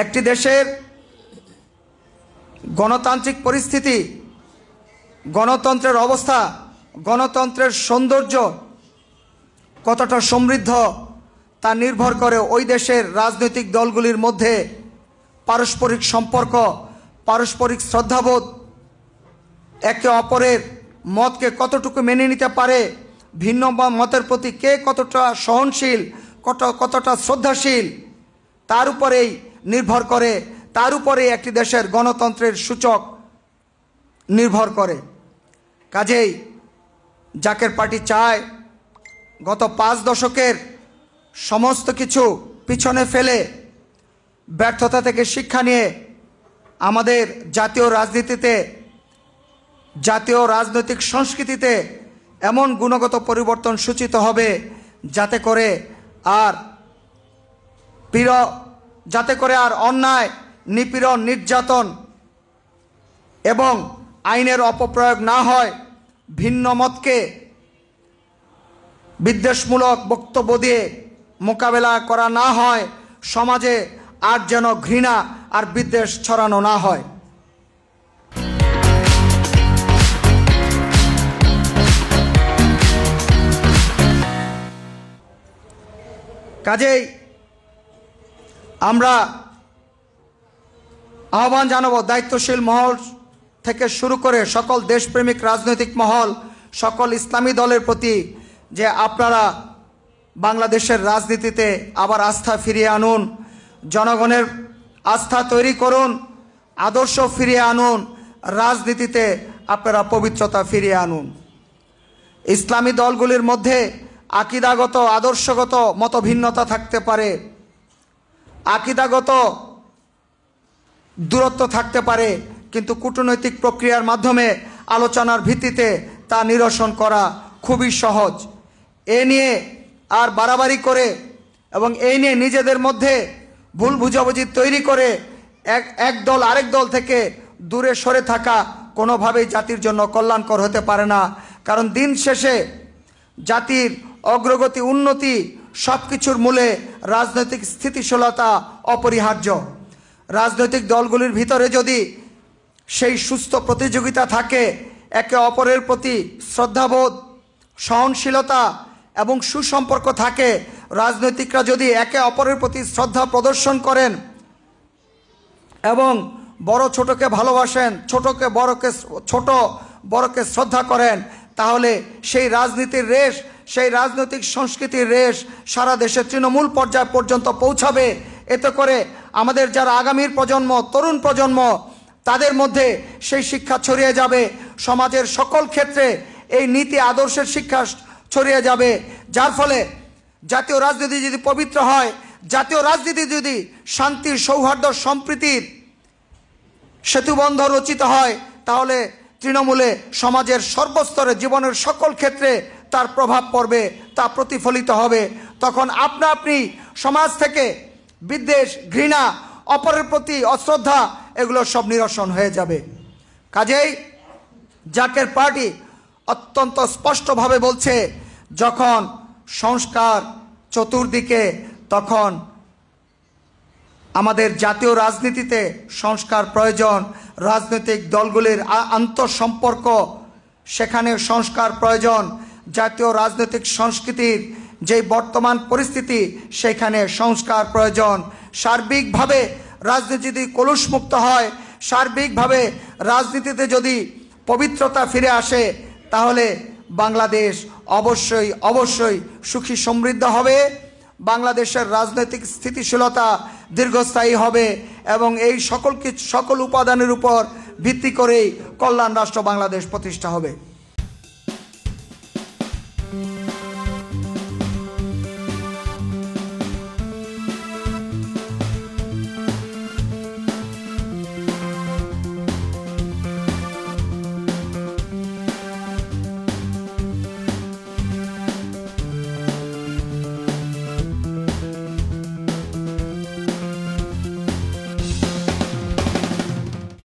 একটি দেশের গণতান্ত্রিক পরিস্থিতি, গণতন্ত্রের অবস্থা, গণতন্ত্রের সৌন্দর্য কতটা সমৃদ্ধ তা নির্ভর করে ওই দেশের রাজনৈতিক দলগুলির মধ্যে পারস্পরিক সম্পর্ক, পারস্পরিক শ্রদ্ধাবোধ, একে অপরের মতকে কতটুকু মেনে নিতে পারে, ভিন্ন মতের প্রতি কে কতটা সহনশীল, কতটা শ্রদ্ধাশীল, তার উপরেই নির্ভর করে, তার উপরেই একটি দেশের গণতন্ত্রের সূচক নির্ভর করে। কাজেই জাকের পার্টি চায় গত 5 দশকের সমস্ত কিছু পিছনে ফেলে ব্যর্থতা থেকে শিক্ষা নিয়ে আমাদের জাতীয় রাজনীতিতে, জাতীয় রাজনৈতিক সংস্কৃতিতে এমন গুণগত পরিবর্তন সূচিত হবে যাতে করে আর অন্যায়, নিপীড়ন, নির্যাতন এবং আইনের অপপ্রয়োগ না হয়, ভিন্ন মতকে বিদ্বেষমূলক বক্তব্য দিয়ে মোকাবেলা করা না হয়, সমাজে আর যেন ঘৃণা আর বিদ্বেষ ছড়ানো না হয়। কাজেই আমরা আহ্বান জানাবো দায়িত্বশীল মহল থেকে শুরু করে সকল দেশপ্রেমিক রাজনৈতিক মহল, সকল ইসলামী দলের প্রতি যে আপনারা বাংলাদেশের রাজনীতিতে আবার আস্থা ফিরিয়ে আনুন, জনগণের আস্থা তৈরি করুন, আদর্শ ফিরিয়ে আনুন, রাজনীতিতে আপনারা পবিত্রতা ফিরিয়ে আনুন। ইসলামী দলগুলির মধ্যে আকিদাগত, আদর্শগত মতভিন্নতা থাকতে পারে, আকিদাগত দূরত্ব থাকতে পারে, কিন্তু কূটনৈতিক প্রক্রিয়ার মাধ্যমে আলোচনার ভিত্তিতে তা নিরসন করা খুবই সহজ। এ নিয়ে আর বাড়াবাড়ি করে এবং এই নিয়ে নিজেদের মধ্যে ভুল বুঝাবুঝি তৈরি করে এক দল আরেক দল থেকে দূরে সরে থাকা কোনোভাবেই জাতির জন্য কল্যাণকর হতে পারে না। কারণ দিন শেষে জাতির অগ্রগতি, উন্নতি সব কিছুর মূলে রাজনৈতিক স্থিতিশীলতা অপরিহার্য। রাজনৈতিক দলগুলির ভিতরে যদি সেই সুস্থ প্রতিযোগিতা থাকে, একে অপরের প্রতি শ্রদ্ধাবোধ, সহনশীলতা এবং সুসম্পর্ক থাকে, রাজনৈতিকরা যদি একে অপরের প্রতি শ্রদ্ধা প্রদর্শন করেন এবং বড় ছোটকে ভালোবাসেন, ছোট বড়কে শ্রদ্ধা করেন, তাহলে সেই রাজনীতির রেশ, সেই রাজনৈতিক সংস্কৃতির রেশ সারা দেশের তৃণমূল পর্যায় পর্যন্ত পৌঁছাবে। এতে করে আমাদের যারা আগামীর প্রজন্ম, তরুণ প্রজন্ম, তাদের মধ্যে সেই শিক্ষা ছড়িয়ে যাবে। সমাজের সকল ক্ষেত্রে এই নীতি আদর্শের শিক্ষা ছড়িয়ে যাবে, যার ফলে জাতীয় রাজনীতি যদি পবিত্র হয়, জাতীয় রাজনীতি যদি শান্তির, সৌহার্দ্য, সম্প্রীতির সেতুবন্ধ রচিত হয়, তাহলে তৃণমূলে সমাজের সর্বস্তরে জীবনের সকল ক্ষেত্রে তার প্রভাব পড়বে, তা প্রতিফলিত হবে। তখন আপনা আপনি সমাজ থেকে বিদ্বেষ, ঘৃণা, অপরের প্রতি অশ্রদ্ধা এগুলো সব নিরসন হয়ে যাবে। কাজেই জাকের পার্টি অত্যন্ত স্পষ্টভাবে বলছে, যখন সংস্কার চতুর্দিকে, তখন আমাদের জাতীয় রাজনীতিতে সংস্কার প্রয়োজন। রাজনৈতিক দলগুলির আন্তঃসম্পর্ক, সেখানে সংস্কার প্রয়োজন। জাতীয় রাজনৈতিক সংস্কৃতির যে বর্তমান পরিস্থিতি, সেখানে সংস্কার প্রয়োজন। সার্বিকভাবে রাজনীতি যদি কলুষমুক্ত হয়, সার্বিকভাবে রাজনীতিতে যদি পবিত্রতা ফিরে আসে, তাহলে বাংলাদেশ অবশ্যই সুখী সমৃদ্ধ হবে। বাংলাদেশের রাজনৈতিক স্থিতিশীলতা দীর্ঘস্থায়ী হবে এবং এই সকল উপাদানের উপর ভিত্তি করেই কল্যাণ রাষ্ট্র বাংলাদেশ প্রতিষ্ঠা হবে।